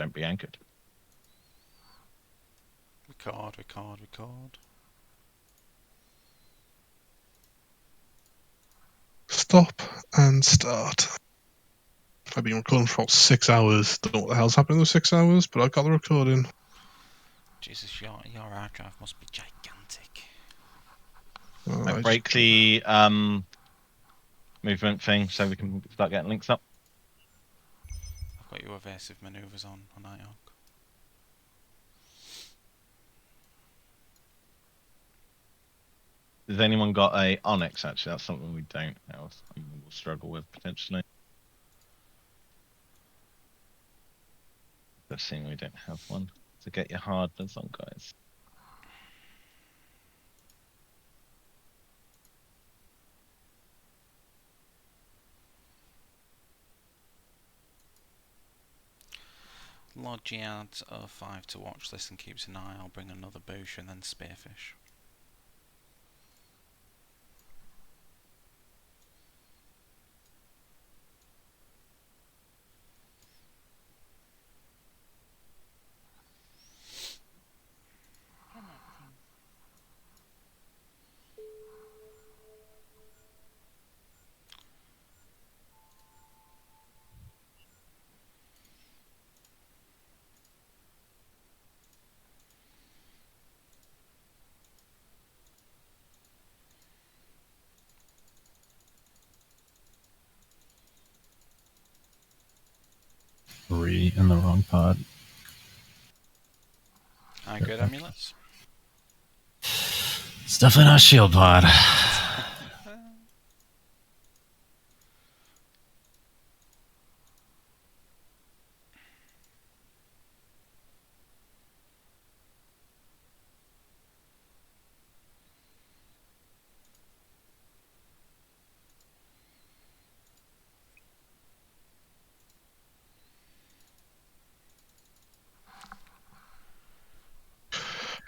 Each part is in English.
Don't be anchored. Record. Stop and start. I've been recording for about 6 hours. Don't know what the hell's happened in those 6 hours, but I got the recording. Jesus, your hard drive must be gigantic. I Break the movement thing so we can start getting links up. I've got your evasive manoeuvres on Nighthawk. Has anyone got a Onyx? Actually, that's something we don't have. We'll struggle with potentially. Just seeing we don't have one. So get your hardness on, guys. Lord G adds 05 to watch list and keeps an eye. I'll bring another boosh and then spearfish. Three in the wrong pod. High grade amulets. It's definitely not shield pod.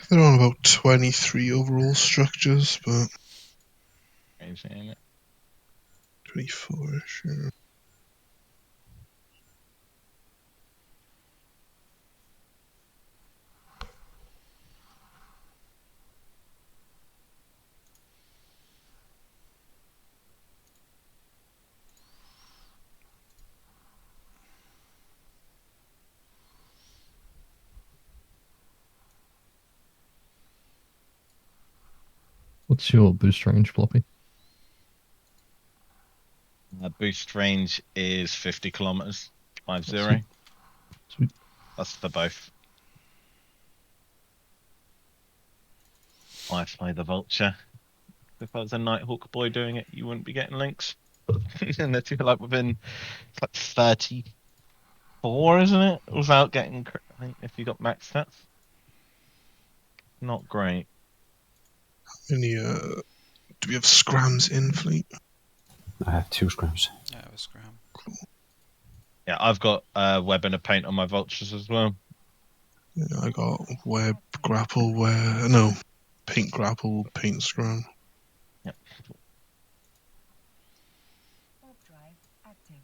They're on about 23 overall structures, but Crazy, ain't it? 24-ish, yeah. What's your boost range, Floppy? Boost range is 50 kilometers. 50. Sweet. Sweet. That's for both. I fly the vulture. If I was a Nighthawk boy doing it, you wouldn't be getting links. And they're too like within it's like 34, isn't it? Without getting, I think if you got max stats. Not great. Any, do we have scrams in fleet? I have 2 scrams. Yeah, it was scram. Cool. Yeah, I've got web and a paint on my vultures as well. Yeah, I got web, grapple, paint, grapple, paint, scram. Yep. Warp drive active.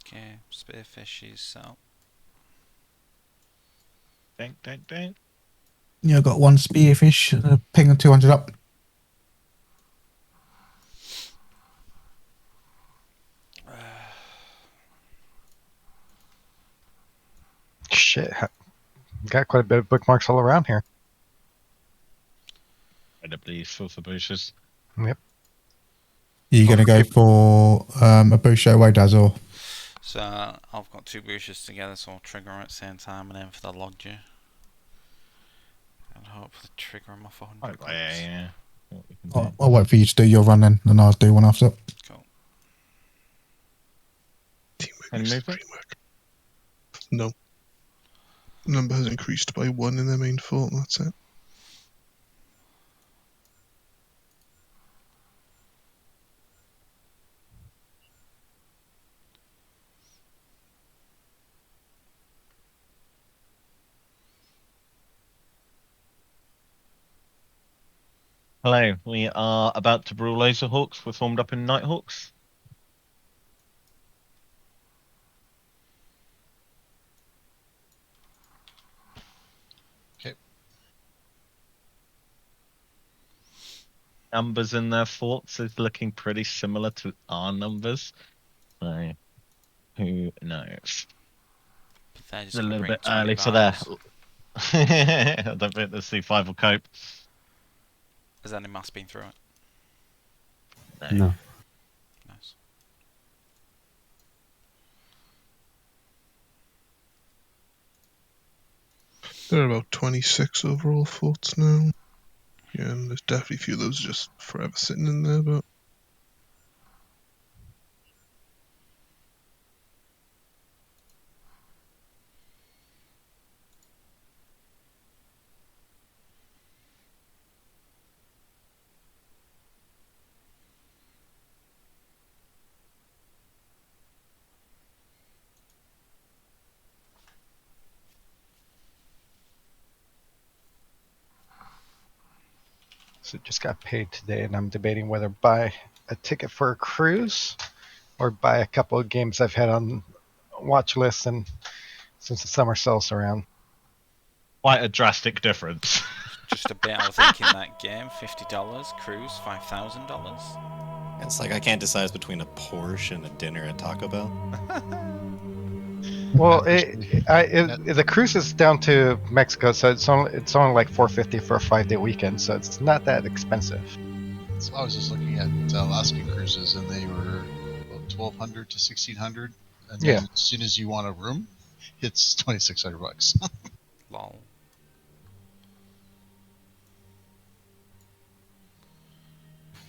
Okay, spearfish is out. Dang. Yeah, I've got 1 spearfish, ping of 200 up. Shit. Got quite a bit of bookmarks all around here. Incredibly useful for boosters. Yep. Are you going to go for a boost straight away, Daz, or? So I've got 2 boosters together, so I'll trigger them at the same time and aim for the lodger. And hope for the trigger them off 100 Oh, yeah. What we can do. I'll wait for you to do your run then, and I'll do one after. Cool. Teamwork Any makes the movement? dream work. No. Number has increased by 1 in their main fort, that's it. Hello, we are about to brawl LazerHawks. We're formed up in Nighthawks. Okay. Numbers in their forts is looking pretty similar to our numbers. So, who knows? But they're just It's a gonna little bring bit 20 early for that. vibes. I don't think the C5 will cope. Has any mass been through it? No. Nice. There are about 26 overall forts now. Yeah, and there's definitely a few of those just forever sitting in there, but So just got paid today, and I'm debating whether buy a ticket for a cruise or buy a couple of games I've had on watch lists and since the summer sale's around. Quite a drastic difference. Just a bit. I was thinking that game, $50, cruise $5,000. It's like I can't decide between a Porsche and a dinner at Taco Bell. Well, the cruise is down to Mexico, so it's only like $450 for a 5-day weekend, so it's not that expensive. So I was just looking at Alaskan cruises, and they were about $1,200 to $1,600, and then Yeah. as soon as you want a room, it's $2,600. Lol.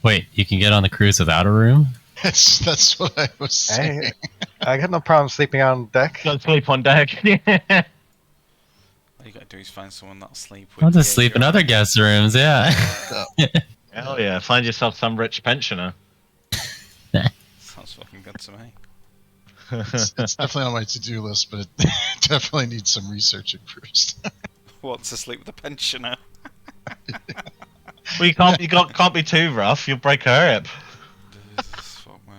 Wait, you can get on the cruise without a room? That's what I was saying. Hey, I got no problem sleeping on deck. Don't sleep on deck. All you gotta do is find someone that'll sleep with I'll you just sleep in other guest rooms, yeah. Hell yeah, find yourself some rich pensioner. Sounds fucking good to me. It's definitely on my to-do list, but it definitely needs some researching first. What, to sleep with a pensioner? Well, you can't be too rough. You'll break her hip. Jesus, fuck me.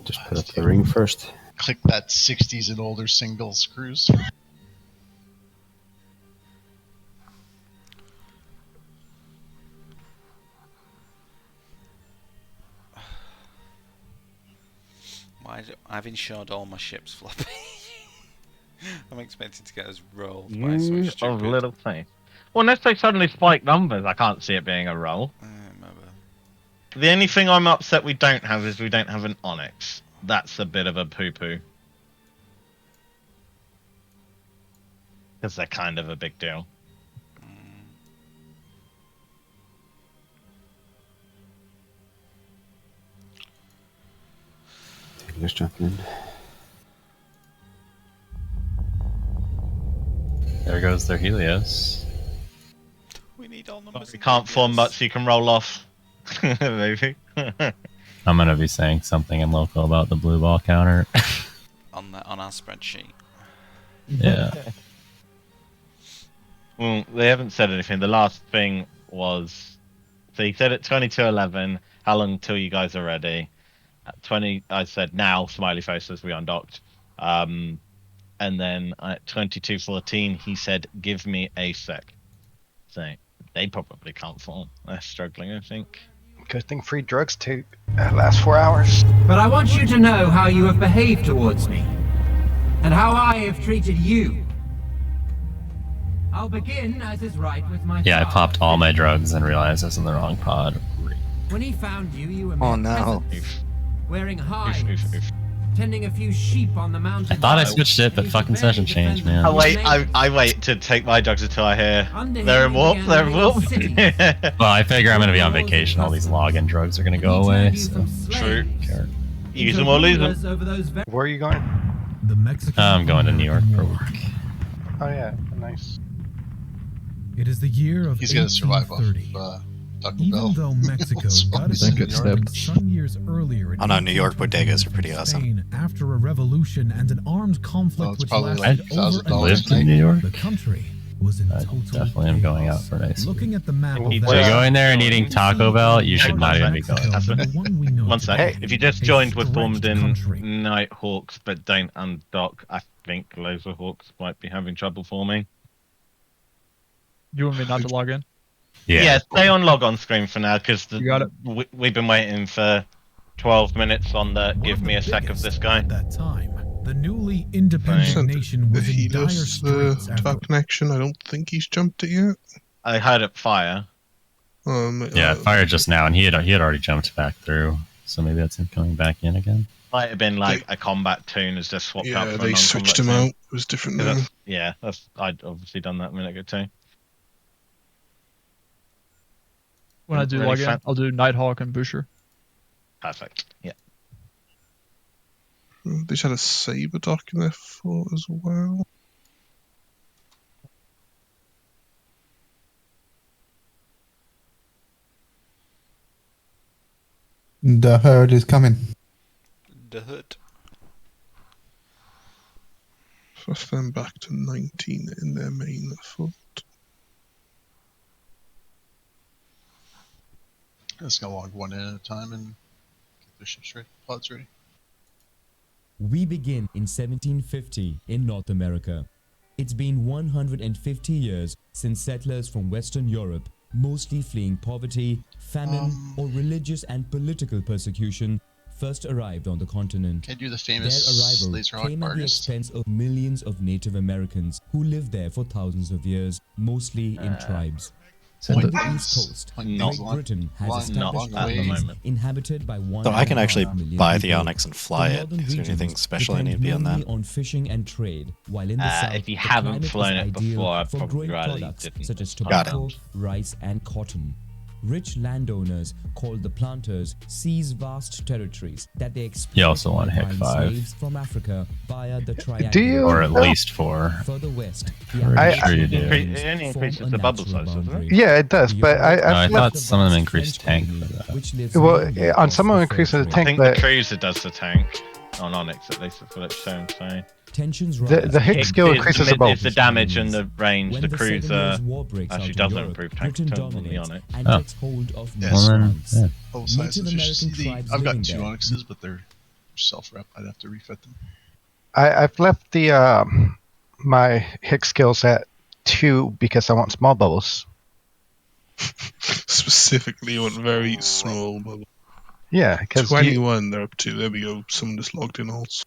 Just put up the ring first. Click that 60s and older singles cruise. I've insured all my ships, Floppy. I'm expecting to get us rolled by something Of stupid. little faith. Well, unless they suddenly spike numbers, I can't see it being a roll. Maybe. The only thing I'm upset we don't have is we don't have an Onyx. That's a bit of a poo-poo. Because they're kind of a big deal. Just jumping in. There goes their Helios. We need all numbers. You can't form much, so you can roll off. Maybe. I'm gonna be saying something in local about the blue ball counter. on our spreadsheet. Yeah. Well, they haven't said anything. The last thing was, so he said at 22:11, how long till you guys are ready? At 20, I said now, smiley faces, we undocked. And then at 22:14, he said, give me a sec. So they probably can't fall. They're struggling, I think. Good thing free drugs take last 4 hours. But I want you to know how you have behaved towards me, and how I have treated you. I'll begin, as is right, with my Yeah, I father. popped all my drugs and realized I was in the wrong pod. When he found you, you were Oh, mere no. peasants, wearing Oof, hides, oof, oof. tending a few sheep on the mountain. I thought I switched it, but fucking session changed, man. I wait to take my dogs until I hear they're in warp. Well, I figure I'm gonna be on vacation. All these login drugs are gonna go away. So. True. Use them or lose them. Where are you going? The Mexican. I'm going to New York for work. Oh yeah, nice. It is the year of He's gonna survive off 1830. Taco Even Bell. though Mexico got its Think it independence stepped. some years earlier in Oh no, New York bodegas are pretty awesome. Spain after a revolution and an armed conflict it's which probably lasted like over $1,000 a lived in decade, New York? the country was in I total definitely am going out chaos. for a nice. Looking at the map of So So that you're going there and eating Taco Bell? You should not even be going. the one we know One today, sec. If you just a joined with stretched formed in country. Nighthawks but don't undock, I think LazerHawks might be having trouble forming. You want me not to log in? Yeah, stay on log on screen for now because You got it. we've been waiting for 12 minutes on the One give of me the a sec of biggest this guy. At that time, the newly independent Sent nation was If he in dire lost straits to after our connection, I don't think he's jumped it yet. I heard it fire. Yeah, it fired just now, and he had already jumped back through. So maybe that's him coming back in again. Might have been like a combat tune has just swapped out Yeah, for a they non-combat switched him tune. out. It was different now. Yeah, I'd obviously done that a minute ago too. When I do Really log in, fan- I'll do Nighthawk and Busher. Perfect. Yeah. They just had a saber dock in there for as well. The herd is coming. The hood. Flush them back to 19 in their main foot. Let's go log one in at a time and get the ships ready, pods ready. We begin in 1750 in North America. It's been 150 years since settlers from Western Europe, mostly fleeing poverty, famine, or religious and political persecution, first arrived on the continent. Can I do the Their famous arrival LazerHawk came at the artist? expense of millions of Native Americans who lived there for thousands of years, mostly in tribes. Send On it. the East Coast, Not Great Britain has not established at the colonies moment. inhabited by So I can actually 1.5 million buy the people. Onyx and fly The it. northern Is there anything regions special I need to depend be on mainly that? on fishing and trade, while in the south, If you the haven't climate flown is it ideal before, I'd for probably growing rather you products didn't. such as Got it. tobacco, rice, and cotton. Rich landowners, called the planters, seize vast territories that they exploit You also want by Hick buying 5. slaves from Africa via the triangle. Do you? Or at least 4. Further west, Pretty I- sure you do. It only increases the bubble size, doesn't it? Yeah, it does, but No, I I've thought left. some of them increased tank for that. Well, on some of them increases the I tank, think but the cruiser does the tank on Onyx at least. That's what it's shown. So Tensions the Hick skill increases the bow. It's the damage and the range. When The the Seven cruiser Years' War breaks actually out in doesn't Europe, improve tank Britain turn on the dominates Onyx. and Oh. takes hold of Yes. most Well, then, lands. yeah. Full size Native efficiency. American tribes I've got living 2 there. Onyxes, but they're self-rep. I'd have to refit them. I've left the my Hick skills at 2 because I want small bubbles. Specifically, you want very small bubble. Yeah, because 21, they're up to. There we go. Someone just logged in also.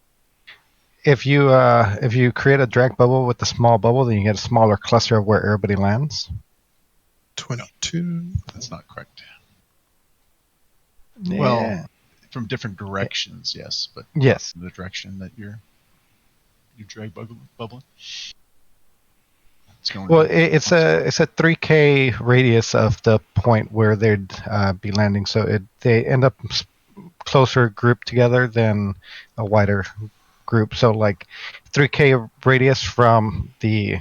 if you create a drag bubble with a small bubble, then you get a smaller cluster of where everybody lands. 22. That's not correct. Yeah. Well, from different directions, yes, but Yes. the direction that you're drag bubbling. It's going. Well, it's a 3K radius of the point where they'd be landing, so they end up closer grouped together than a wider group. So like 3K radius from the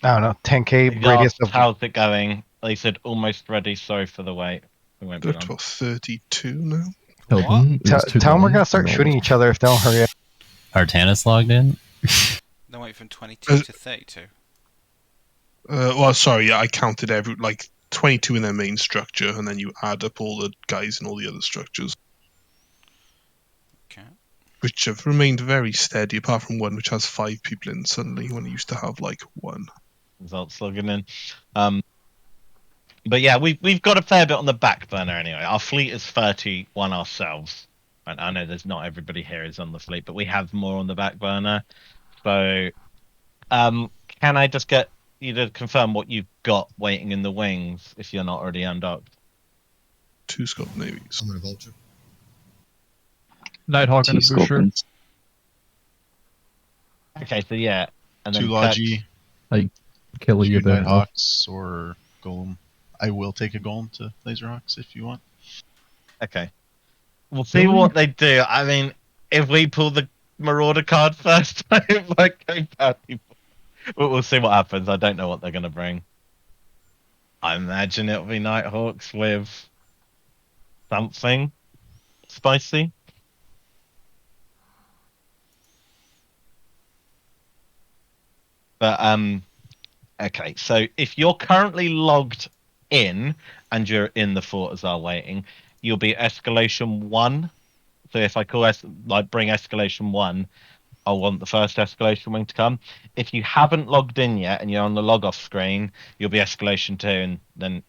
10K radius of. How's it going? They said almost ready. Sorry for the wait. We won't be They're long. 32 now. Tell them we're gonna start shooting each other if they don't hurry up. Artanis logged in? They went from 22 to 32. Well, sorry, yeah, I counted 22 in their main structure, and then you add up all the guys in all the other structures. Okay. Which have remained very steady, apart from one which has 5 people in suddenly, when it used to have 1. Results logging in. But yeah, we've got a fair bit on the back burner anyway. Our fleet is 31 ourselves. And I know there's not everybody here is on the fleet, but we have more on the back burner. So, can I just get you to confirm what you've got waiting in the wings if you're not already undocked? 2 Scott Navies. I'm gonna vulture. Nighthawk and a Two Busher. Scorpions. Okay, so yeah, and then Two Logi, Like, kill two your burnt off. Nighthawks, or Golem. I will take a Golem to LazerHawks if you want. Okay. We'll see Really? what they do. I mean, if we pull the Marauder card first, I might go party. But we'll see what happens. I don't know what they're going to bring. I imagine it'll be Nighthawks with something spicy. But, okay, so if you're currently logged in and you're in the fort as are waiting, you'll be escalation 1. So if I call bring escalation 1, I'll want the first escalation wing to come. If you haven't logged in yet and you're on the log off screen, you'll be escalation 2, and then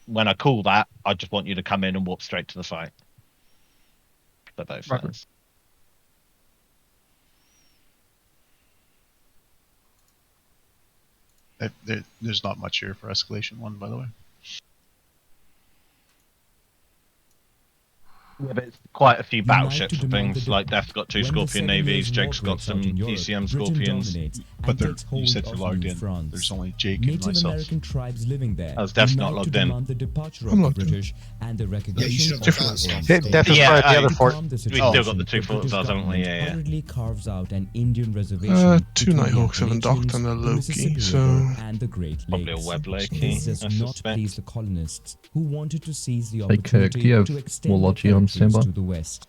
when I call that, I just want you to come in and walk straight to the fight. For both sides. There's not much here for escalation 1, by the way. Yeah, but it's quite a few battleships and things. Like Death's got 2 Scorpion navies, Jake's got some ECM Scorpions. But you said you're logged in. There's only Jake and Native myself. American tribes living there. Oh, Death's not logged in. The departure I'm of the logged in. British and the recognition you should of have the done state. Death is part of the other fort. We still got the 2 forts, haven't we? Yeah, yeah. Hurriedly carves out an Indian reservation. Two between the Nighthawks haven't docked Appalachians, and a the Loki, Mississippi so River, and the Great Probably a Lakes. web Loki, This I does not suspect. please the colonists, who wanted to seize the Hey, Kirk, opportunity do you have to extend more their Logi on territories standby? to the west.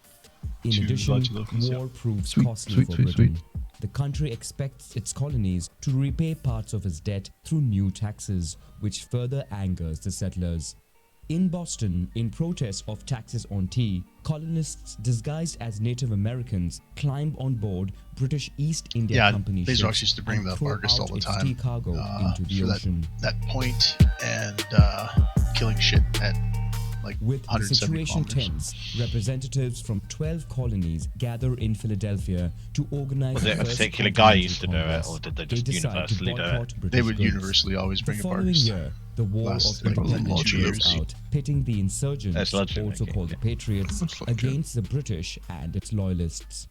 In Two addition, Logi Lokis, yeah. war proves Sweet, costly sweet, for sweet, Britain. The country expects its colonies to repay parts of its debt through new taxes, which further angers the settlers. In Boston, in protest of taxes on tea, colonists disguised as Native Americans climb on board British East India Company LazerHawks ships used to bring and the throw Argus all out the its time tea cargo into the for ocean. that point and killing shit at like With the 170 situation kilometers. tense, representatives from 12 colonies gather in Philadelphia to organize Was the it a first particular guy Continental used to do it, Congress. or did they They just decide to universally do it? boycott They British would goods. universally always The bring up following Argus. year, the War Last, of like, Independence two breaks years. out, pitting the insurgents, That's logic, also okay, called the Patriots, That's logic. against the British and its loyalists.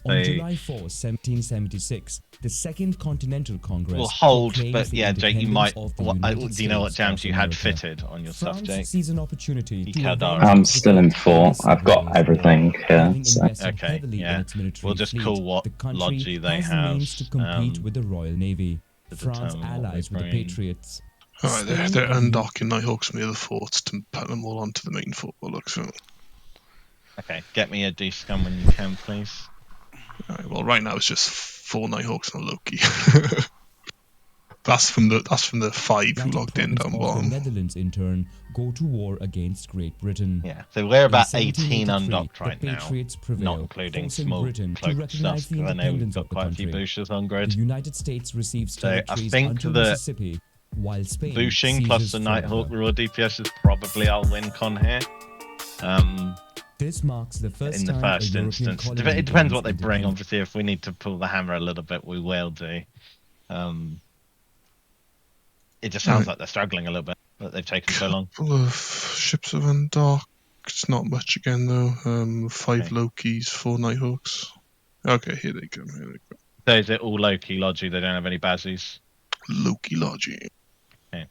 On They- July 4, 1776, the Second Continental Congress We'll hold, proclaims but the yeah, Jake, you might. independence of the Do you know what United jams States you of had America. fitted on your stuff, France Jake? sees an opportunity to Ikadara. avenge I'm its still in defeat 4. this I've got British everything war. here. Having So. invested Okay, heavily in yeah. its military We'll just fleet, call what the country Logi they has the have, means to compete with the Royal Navy. to France determine what allies they with the bring. Patriots. Alright, Spain they're and the undocking Nighthawks from the other forts to put them all onto the main fort. Look, so Okay, get me a D-scan when you can, please. alright, well, right now it's just 4 Nighthawks and a Loki. that's from the 5 who United logged in Province down of bottom. The Netherlands, in turn, go to war against Great Britain. Yeah, so we're about In 18 1783, undocked right the now, Patriots prevail, not including forcing small Britain to cloaked recognize stuff, the because I know we've independence got of the quite a few country. boosters on The grid. United States receives So I territories think until the Mississippi, while Spain Booshing plus seizes the further. Nighthawk raw DPS is probably our win con here. This marks the first In the time first a European instance, colony it depends what gains they bring. independence. Obviously, if we need to pull the hammer a little bit, we will do. It just sounds like they're struggling a little bit, that they've taken so long. Couple of ships have undocked. It's not much again though. 5 Lokis, 4 Nighthawks. Okay, here they come. So is it all Loki Logi? They don't have any Bazzies? Loki Logi. Okay.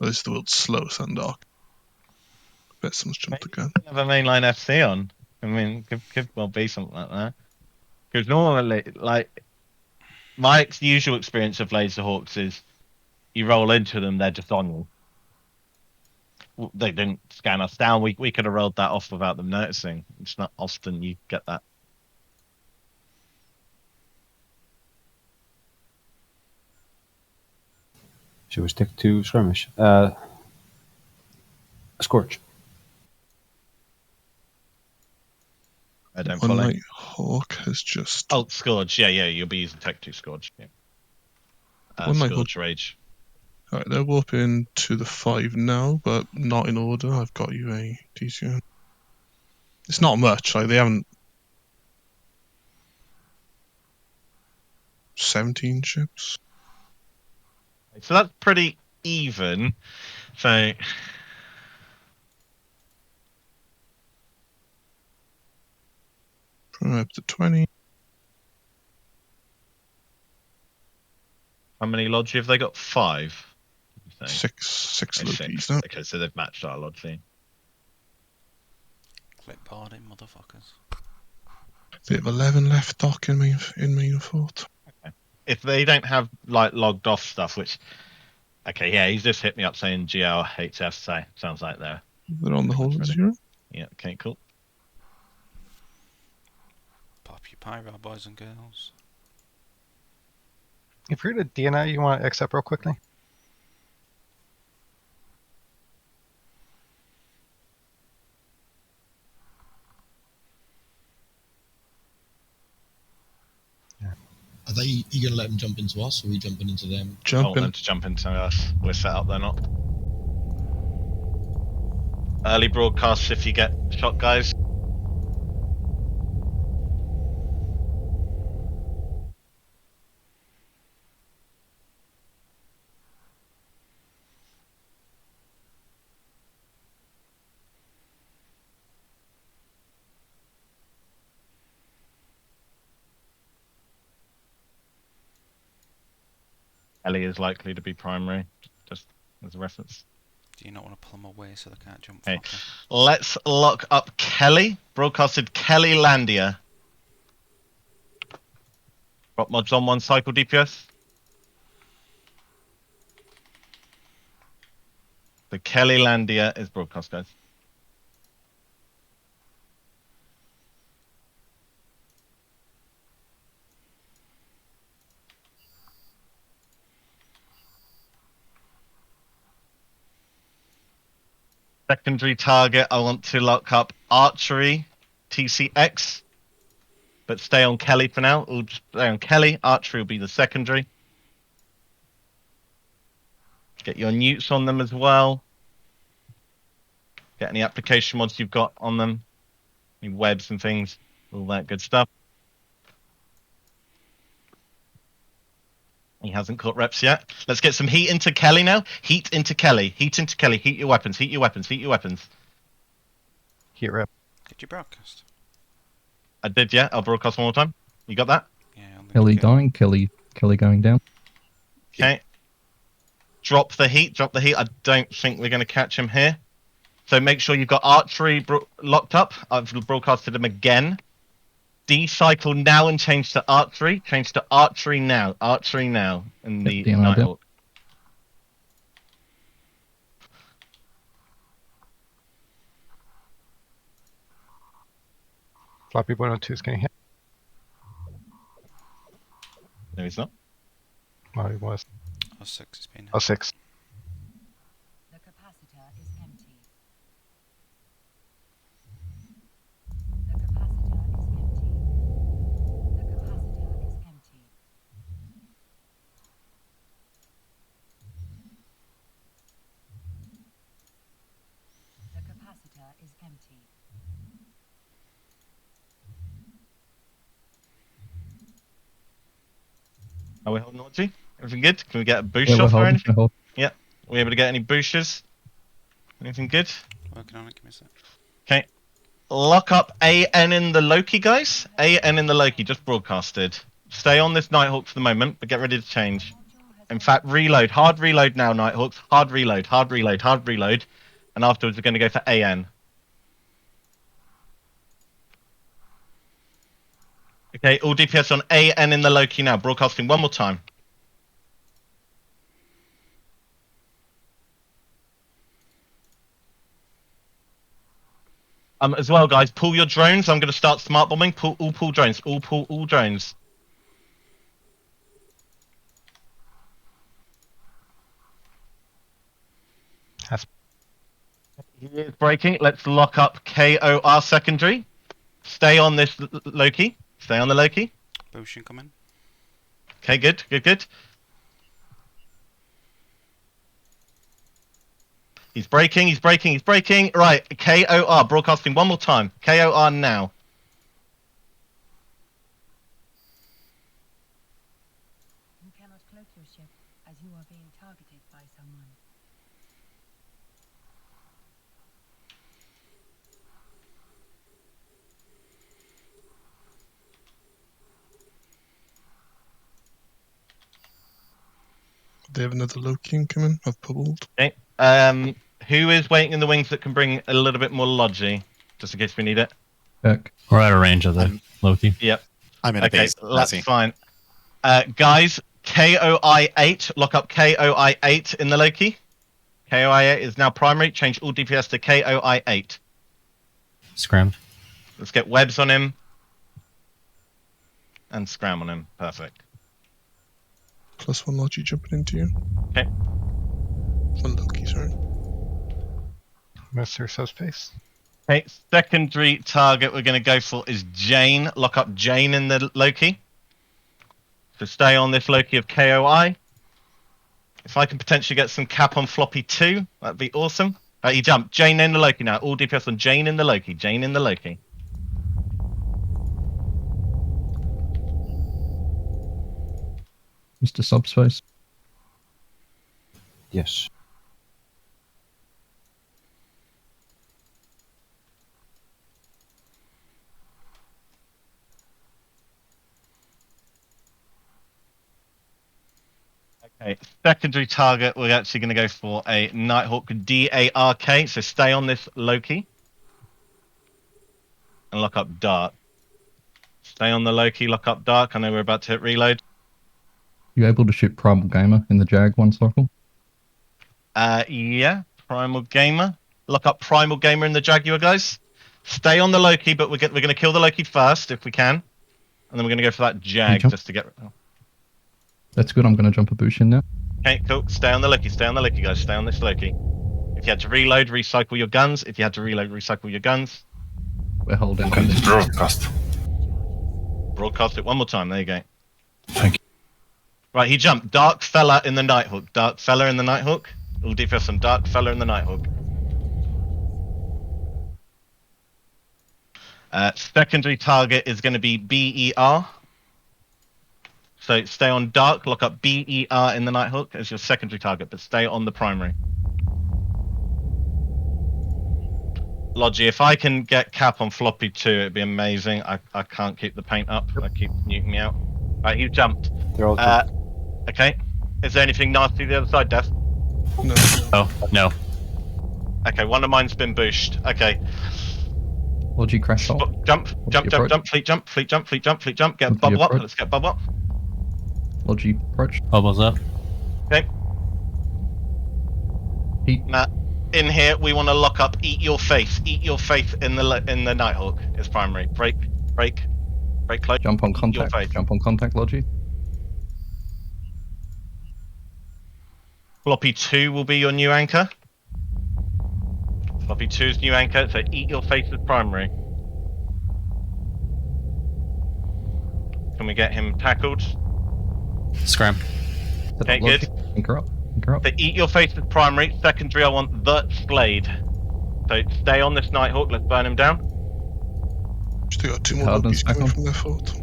This is the world's slowest undock. Bet someone's jumped the gun. Have a mainline FC on. I mean, could well be something like that. Because normally, like, my usual experience of LazerHawks is you roll into them, they're just on you. They didn't scan us down. We could have rolled that off without them noticing. It's not often you get that. Should we stick to skirmish? Scorch. I don't One follow. Nighthawk has just. Oh, Scourge. Yeah, you'll be using Tech 2 Scourge. Yeah. One Nighthawk. Scourge Rage. Alright, they're warping to the 5 now, but not in order. I've got you a DCO. It's not much, like they haven't. 17 ships. So that's pretty even. So Up to 20. How many Logi have they got? 5. Did you say? Six Oh, Lokis 6. now. Okay, so they've matched our Logi. Clipboarding, motherfuckers. Bit of 11 left dock in main fort. Okay. If they don't have like logged off stuff, which okay, yeah, he's just hit me up saying GLHF, so sounds like they're on the whole ready. 0. Yeah, okay, cool. Pop your pyro, boys and girls. If you're at a DNI, you want to accept real quickly? Are they? Are you going to let them jump into us, or are we jumping into them? I want them to jump into us. We're set up, they're not. Early broadcasts if you get shot, guys. Ellie is likely to be primary, just as a reference. Do you not want to pull them away so they can't jump? Okay, let's lock up Kelly. Broadcasted Kelly Landia. Drop mods on 1 cycle DPS. The Kelly Landia is broadcast, guys. Secondary target, I want to lock up Archery, TCX. But stay on Kelly for now. We'll just stay on Kelly. Archery will be the secondary. Get your newts on them as well. Get any application mods you've got on them. Any webs and things. All that good stuff. He hasn't caught reps yet. Let's get some heat into Kelly now. Heat into Kelly. Heat into Kelly. Heat your weapons. Heat your weapons. Heat your weapons. Heat rep. Did you broadcast? I did, yeah. I'll broadcast one more time. You got that? Yeah. Kelly going. Kelly going down. Okay. Drop the heat. Drop the heat. I don't think we're going to catch him here. So make sure you've got Archery locked up. I've broadcasted him again. Decycle now and change to Archery. Change to Archery now. Archery now. In the Nighthawk. Floppy 102 is getting hit. No, he's not. Oh, he was. 06 has been. 06. The capacitor is empty. The capacitor is empty. The capacitor is empty. The capacitor is empty. Are we holding Audrey? Everything good? Can we get a boost Yeah, we're off or holding, anything? we're holding. Yeah. Are we able to get any boosters? Anything good? Working on it, give me a sec. Okay. Lock up AN in the Loki, guys. AN in the Loki, just broadcasted. Stay on this Nighthawk for the moment, but get ready to change. In fact, reload. Hard reload now, Nighthawks. Hard reload, hard reload, hard reload. And afterwards, we're going to go for AN. Okay, all DPS on AN in the Loki now. Broadcasting one more time. As well, guys, pull your drones. I'm going to start smart bombing. Pull drones. All drones. He is breaking. Let's lock up KOR secondary. Stay on this Loki. Stay on the Loki. Potion coming. Okay, good, good, good. He's breaking, he's breaking, he's breaking. Right, KOR, broadcasting one more time. KOR now. You cannot cloak your ship as you are being targeted by someone. They have another Loki incoming. I've bubbled. Okay. Who is waiting in the wings that can bring a little bit more logi, just in case we need it? Check. We're out of range of the Loki. Yep. I'm in a base. That's fine. Guys, KOI8, lock up KOI8 in the Loki. KOI8 is now primary. Change all DPS to KOI8. Scram. Let's get webs on him. And scram on him. Perfect. +1 Logi jumping into you. Okay. 1 Loki, sorry. Mr. Subspace. Okay, secondary target we're going to go for is Jane. Lock up Jane in the Loki. So stay on this Loki of KOI. If I can potentially get some cap on floppy 2, that'd be awesome. He jumped. Jane in the Loki now. All DPS on Jane in the Loki. Jane in the Loki. Mr. Subspace. Yes. Okay, secondary target, we're actually going to go for a Nighthawk DARK, so stay on this Loki. And lock up Dark. Stay on the Loki, lock up Dark. I know we're about to hit reload. You able to shoot Primal Gamer in the Jag 1 cycle? Yeah, Primal Gamer. Lock up Primal Gamer in the Jaguar, guys. Stay on the Loki, but we're going to kill the Loki first, if we can. And then we're going to go for that Jag, just to get... That's good, I'm going to jump a bush in now. Okay, cool. Stay on the Loki, guys. Stay on this Loki. If you had to reload, recycle your guns. If you had to reload, recycle your guns. We're holding. Broadcast. Broadcast it one more time. There you go. Thank you. Right, he jumped. Dark Fella in the Nighthawk. Dark Fella in the Nighthawk. All DPS on Dark Fella in the Nighthawk. Secondary target is going to be BER. So stay on Dark, lock up BER in the Nighthawk as your secondary target, but stay on the primary. Logi, if I can get cap on floppy 2, it'd be amazing. I can't keep the paint up. I keep nuking me out. Right, you jumped. They're all Okay. Is there anything nasty the other side, Death? No. Oh, no. Okay, one of mine's been booshed. Okay. Logi crash off. Jump, fleet jump. Get bubble up. Let's get bubble up. Logi approach. Bubbles up. Okay. Now, in here, we want to lock up Eat Your Face. Eat Your Face in the Nighthawk is primary. Break close. Jump on contact. Jump on contact, Logi. Floppy 2 will be your new anchor. Floppy 2's new anchor, so Eat Your Face is primary. Can we get him tackled? Scram. Okay, good. Anchor up. So Eat Your Face is primary. Secondary, I want the Slade. So stay on this Nighthawk. Let's burn him down. Still got 2 more Loki's coming from their fault.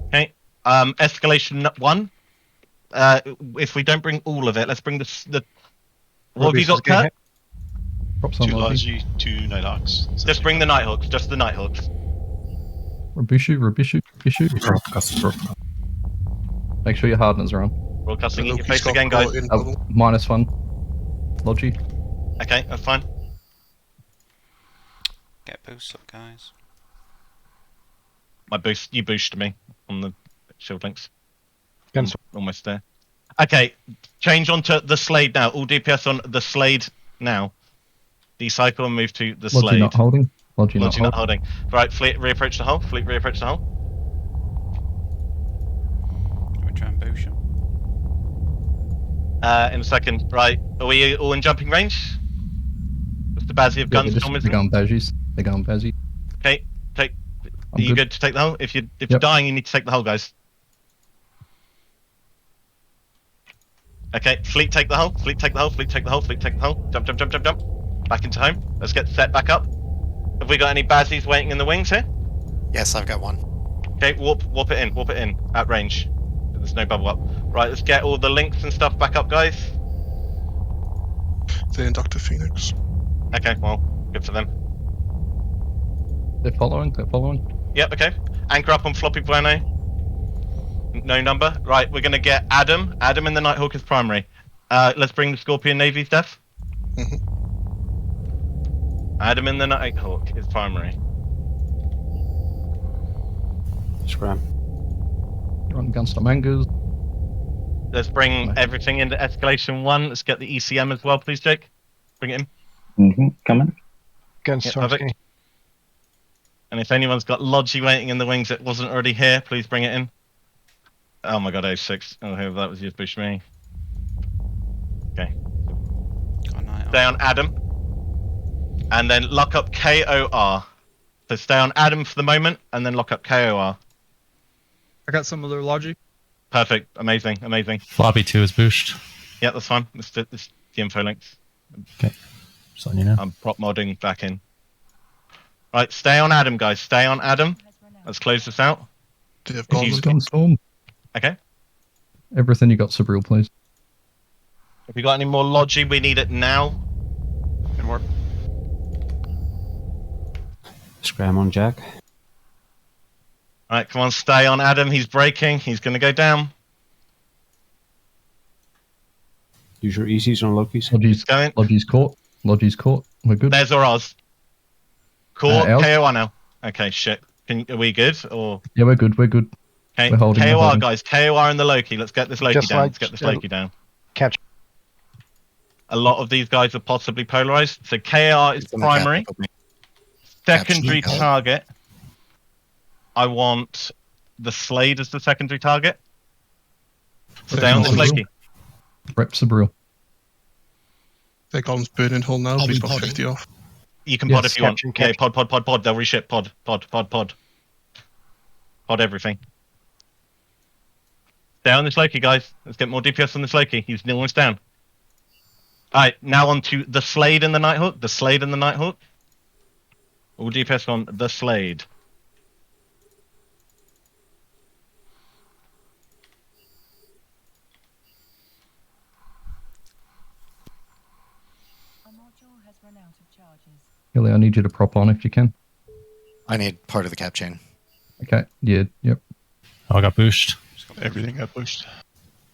Okay. Escalation 1. If we don't bring all of it, let's bring the what have you got, Kurt? 2 Logi, 2 Nighthawks. Just bring the Nighthawks. Just the Nighthawks. Rabishu. Make sure your hardeners are on. Broadcasting Eat Your Face again, guys. -1. Logi. Okay, that's fine. Get boosts up, guys. You boosted me on the shield links. Guns. Almost there. Okay, change onto the Slade now. All DPS on the Slade now. Decycle and move to the Slade. Logi not holding. Logi not holding. holding. Right, fleet reapproach the hull. Fleet reapproach the hull. Can we try and boost him? In a second. Right, are we all in jumping range? What's the Bazzy of guns? They're going Bazzies. They're going Bazzy. Okay, are you good to take the hull? If you're dying, you need to take the hull, guys. Okay, fleet take the hull. Fleet take the hull. Jump. Back into home. Let's get set back up. Have we got any Bazzies waiting in the wings here? Yes, I've got one. Okay, warp it in at range. There's no bubble up. Right, let's get all the links and stuff back up, guys. They're in Dr. Phoenix. Okay, well, good for them. They're following. Yep, okay. Anchor up on Floppy Bueno. No number. Right, we're gonna get Adam. Adam in the Nighthawk is primary. Let's bring the Scorpion Navy's Def. Adam in the Nighthawk is primary. Scram. Run against some angers. Let's bring everything into Escalation 1. Let's get the ECM as well, please, Jake. Bring it in. Coming. Against Perfect. And if anyone's got Logi waiting in the wings that wasn't already here, please bring it in. Oh my god, 06. Oh, that was just push me. Okay. Stay on Adam. And then lock up KOR. So stay on Adam for the moment, and then lock up KOR. I got some of their logic. Perfect. Amazing. Amazing. Floppy 2 is booshed. Yeah, that's fine. This the info links. Okay. Just letting you know. I'm prop modding back in. Right, stay on Adam, guys. Stay on Adam. Let's close this out. Storm. Okay. Everything you got, Sabril, please. If you got any more Logi, we need it now. Good work. Scram on Jack. Alright, come on, stay on Adam. He's breaking. He's going to go down. Use your ECs on Loki's. Logi's caught. Logi's caught. We're good. There's our Oz. Caught. Els? KOR now. Okay, shit. Are we good? Or Yeah, we're good. We're good. okay. We're holding. KOR, we're holding. guys. KOR and the Loki. Let's get this Loki Just down. like- Let's get this Loki down. Catch. A lot of these guys are possibly polarized. So KR is primary. Secondary Capture. target. I want the Slade as the secondary target. Stay on this Loki. Rep Sabril. Their golem's burning hull now, Are but he's we got podding? 50 off. You can pod Yes, if you want. capture. Okay, pod. They'll reship. Pod. Pod everything. Stay on this Loki, guys. Let's get more DPS on this Loki. He's almost down. Alright, now on to the Slade and the Nighthawk. The Slade and the Nighthawk. All DPS on the Slade. A module has run out of charges. Hilly, I need you to prop on if you can. I need part of the cap chain. Okay. Yeah. Yep. Oh, I got booshed. Everything got pushed.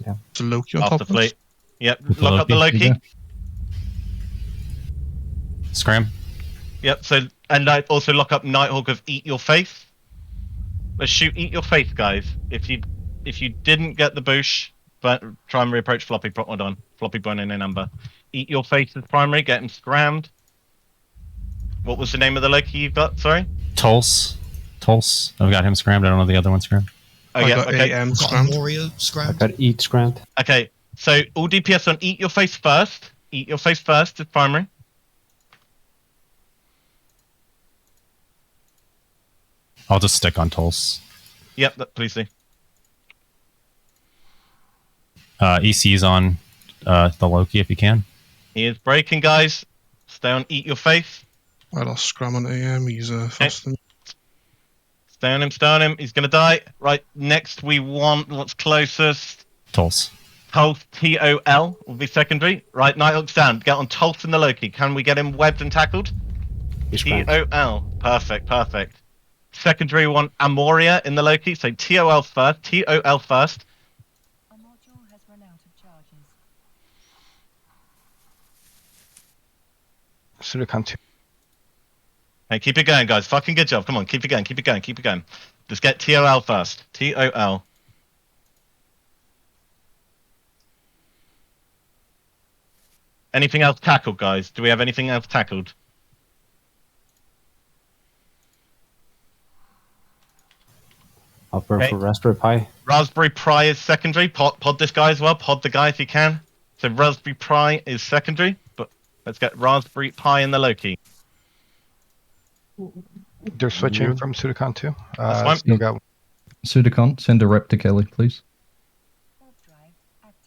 Yeah. So Loki on Off top the of us. fleet. Yep, With the lock up the Loki. Loki. Scram. Yep, so, and I also lock up Nighthawk of Eat Your Face. Let's shoot Eat Your Face, guys. If you didn't get the boosh, but try and reapproach Floppy, prop mod on. Floppy bone in a number. Eat Your Face is primary, get him scrammed. What was the name of the Loki you've got, sorry? Tulse. I've got him scrammed. I don't know the other one scrammed. Oh I yeah, got okay. AM Got a scrammed. Moria I scrammed. got Eat scrammed. Okay, so all DPS on Eat Your Face first. Eat Your Face first is primary. I'll just stick on Tulse. Yep, please do. EC's on the Loki if you can. He is breaking, guys. Stay on Eat Your Face. I lost scram on AM. He's faster than me. Stay on him. He's gonna die. Right, next we want what's closest. Tulse. Tulse, T-O-L will be secondary. Right, Nighthawk's down. Get on Tulse and the Loki. Can we get him webbed and tackled? He's scrammed. T-O-L. Perfect. Secondary, we want Amoria in the Loki. So T-O-L first. T-O-L first. A module has run out of charges. Sudokan 2. Hey, keep it going, guys. Fucking good job. Come on, keep it going. Just get T-O-L first. T-O-L. Anything else tackled, guys? Do we have anything else tackled? I'll burn Okay. for Raspberry Pi. Raspberry Pi is secondary. Pod this guy as well. Pod the guy if you can. So Raspberry Pi is secondary, but let's get Raspberry Pi in the Loki. They're switching from Sudokan 2. That's fine. Still got Sudicon, send a rep to Kelly, please.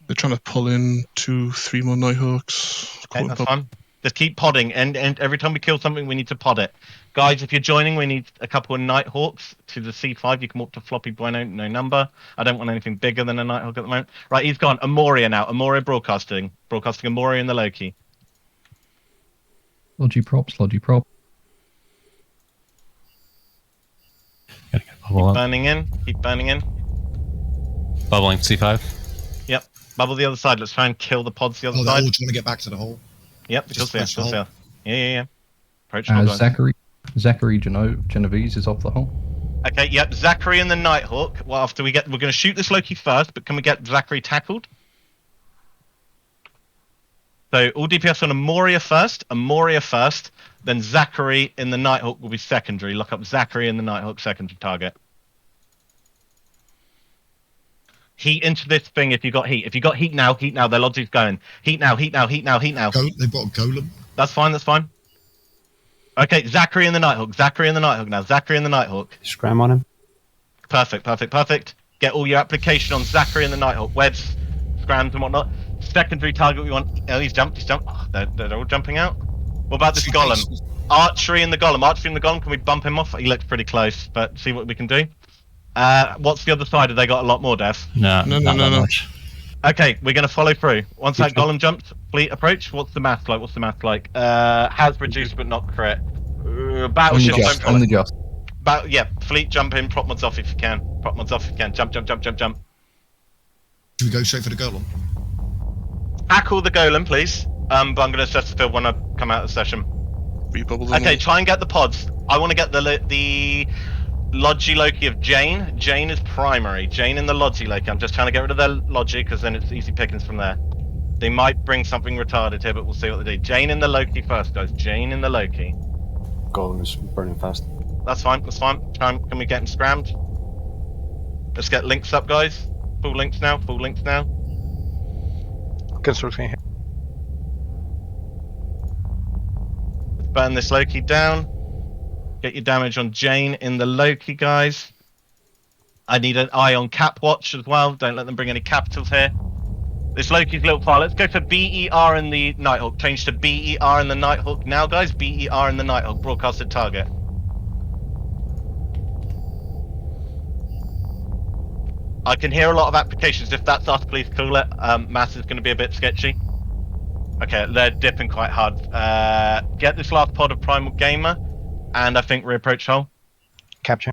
They're trying to pull in 2-3 more Nighthawks. Okay, that's fine. Just keep podding, and every time we kill something, we need to pod it. Guys, if you're joining, we need a couple of Nighthawks to the C5. You can walk to Floppy Bueno, no number. I don't want anything bigger than a Nighthawk at the moment. Right, he's gone. Amoria now. Amoria broadcasting. Broadcasting Amoria in the Loki. Logi prop. Gotta get a bubble up. Burning in. Keep burning in. Bubbling C5. Yep. Bubble the other side. Let's try and kill the pods the other Oh, they're side. all trying to get back to the hole. Yep, Just because approach the hole. Yeah. Approach the hole, guys. Zachary Genovese is off the hole. Okay, yep, Zachary and the Nighthawk. Well, we're going to shoot this Loki first, but can we get Zachary tackled? So all DPS on Amoria first, then Zachary in the Nighthawk will be secondary. Lock up Zachary in the Nighthawk secondary target. Heat into this thing if you got heat. If you got heat now, their logic's going. Heat now. They've got a golem. That's fine. Okay, Zachary in the Nighthawk now. Zachary in the Nighthawk. Scram on him. Perfect. Get all your application on Zachary and the Nighthawk. Webs, scrams and whatnot. Secondary target we want. Oh, he's jumped. Oh, they're all jumping out. What about this golem? Archery in the golem. Can we bump him off? He looks pretty close, but see what we can do. What's the other side? Have they got a lot more, Dev? No. Much. Okay, we're going to follow through. Once that golem jumps, fleet approach. What's the math like? Has reduced but not crit. Battleship. Only just. Fleet jump in. Prop mods off if you can. Jump. Should we go straight for the golem? Tackle the golem, please. But I'm going to assess the field when I come out of the session. Okay, try and get the pods. I want to get the Logi Loki of Jane. Jane is primary. Jane in the Logi Loki. I'm just trying to get rid of their Logi because then it's easy pickings from there. They might bring something retarded here, but we'll see what they do. Jane in the Loki first, guys. Jane in the Loki. Golem is burning fast. That's fine. Can we get him scrammed? Let's get links up, guys. Full links now. Construction here. Let's burn this Loki down. Get your damage on Jane in the Loki, guys. I need an eye on Cap Watch as well. Don't let them bring any capitals here. This Loki's a little far. Let's go to BER in the Nighthawk. Change to BER in the Nighthawk now, guys. BER in the Nighthawk. Broadcasted target. I can hear a lot of applications. If that's us, please cool it. Mass is going to be a bit sketchy. Okay, they're dipping quite hard. Get this last pod of Primal Gamer, and I think reapproach hole. Capture.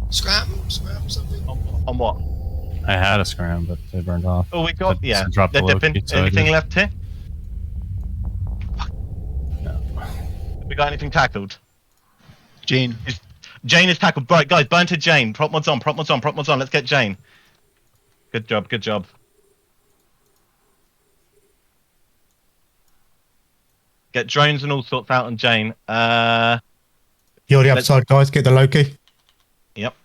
Scram something. On what? I had a scram, but they burned off. Oh, we got, So drop they're the dipping. Loki, so I Anything did. left here? No. We got anything tackled? Jane. Jane is tackled. Right, guys, burn to Jane. Prop mods on. Let's get Jane. Good job. Get drones and all sorts out on Jane. You're the other side, guys. Get the Loki. Yep.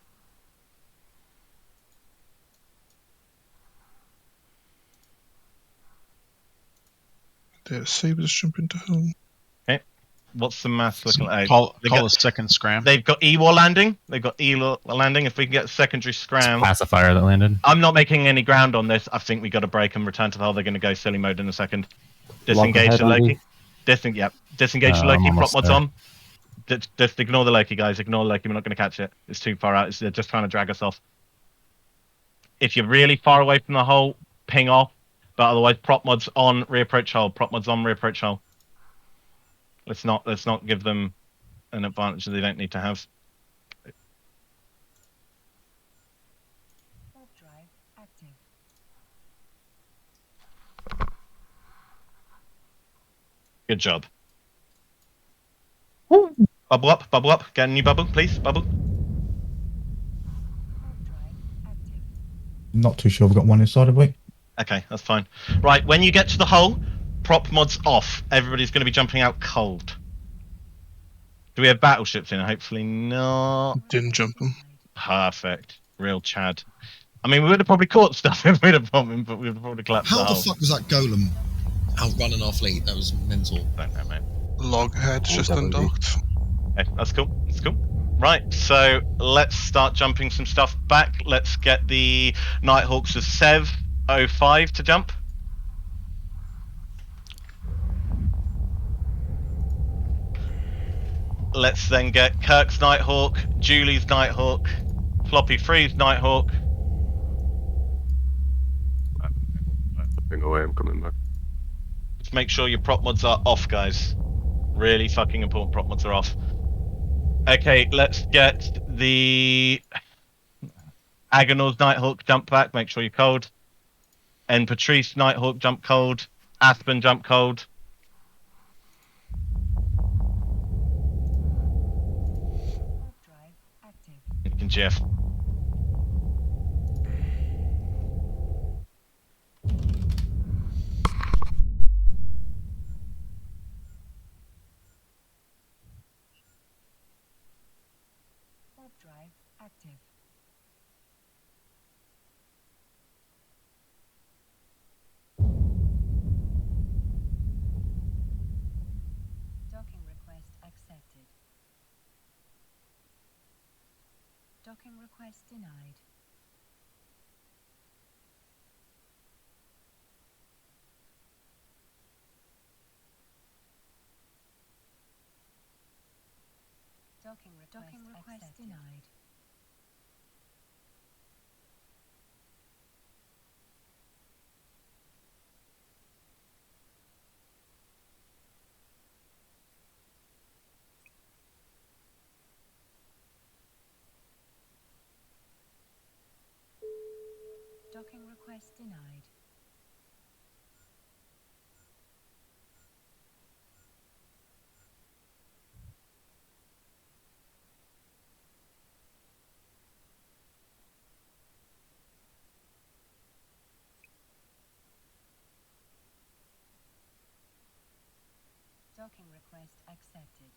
Yeah, Sabres jump into home. Okay. What's the mass looking like? Call a second scram. They've got E-War landing. If we can get a secondary scram. Pacifier that landed. I'm not making any ground on this. I think we got to break and return to the hole. They're going to go silly mode in a second. Disengage the Loki. Disengage the Loki. Prop mods on. Just ignore the Loki, guys. Ignore the Loki. We're not going to catch it. It's too far out. They're just trying to drag us off. If you're really far away from the hole, ping off. But otherwise, prop mods on, reapproach hole. Prop mods on, reapproach hole. Let's not give them an advantage that they don't need to have. Warp drive active. Good job. Bubble up. Get a new bubble, please. Bubble. Not too sure. We've got one inside, have we? Okay, that's fine. Right, when you get to the hole, prop mods off. Everybody's going to be jumping out cold. Do we have battleships in? Hopefully not. Didn't jump them. Perfect. Real Chad. I mean, we would have probably caught stuff if we'd have bombed him, but we would have probably collapsed How the the hole. fuck was that golem outrunning our fleet? That was mental. Don't know, mate. Loghead's just undocked. Okay, that's cool. Right, so let's start jumping some stuff back. Let's get the Nighthawks of Sev 05 to jump. Let's then get Kirk's Nighthawk, Julie's Nighthawk, Floppy Free's Nighthawk. Stepping away, I'm coming back. Just make sure your prop mods are off, guys. Really fucking important, prop mods are off. Okay, let's get the Agonal's Nighthawk, jump back, make sure you're cold. And Patrice Nighthawk, jump cold. Aspen, jump cold. Drive active. You can GF. Warp drive active. Docking request accepted. Docking request denied. Docking request denied. Docking request denied. Docking request accepted.